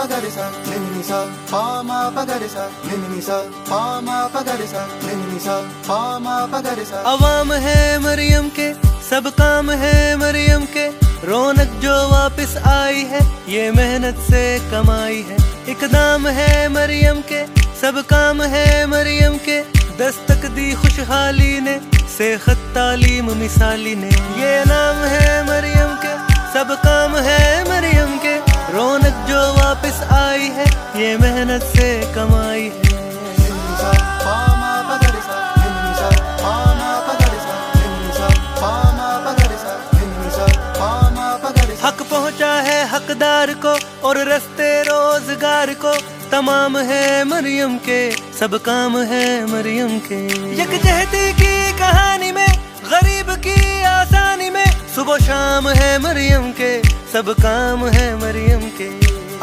pa ga re sa ni ni sa pa ma pa ga re sa ni ni sa pa ma pa ga re sa ni ni sa pa ma pa ga re sa। अवाम है मरियम के सब काम है मरियम के, रौनक जो वापस आई है ये मेहनत से कमाई है। इकदाम है मरियम के सब काम है मरियम के, दस्तक दी खुशहाली ने सेहत तालीम मिसाली ने। ये नाम है मरियम के सब काम है मरियम के, रौनक जो वापस आई है ये मेहनत से कमाई है। हक पहुँचा है हकदार को और रस्ते रोजगार को, तमाम है मरियम के सब काम है मरियम के। यकजहती की कहानी में गरीब की आसानी में, सुबह शाम है मरियम के सब काम है मरियम के।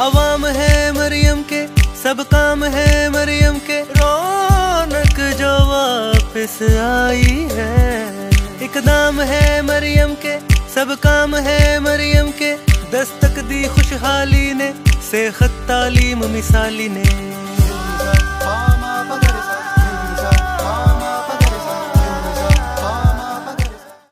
अवाम है मरियम के सब काम है मरियम के, रौनक जो वापस आई है। इकदाम है मरियम के सब काम है मरियम के, दस्तक दी खुशहाली ने सेहत तालीम मिसाली ने।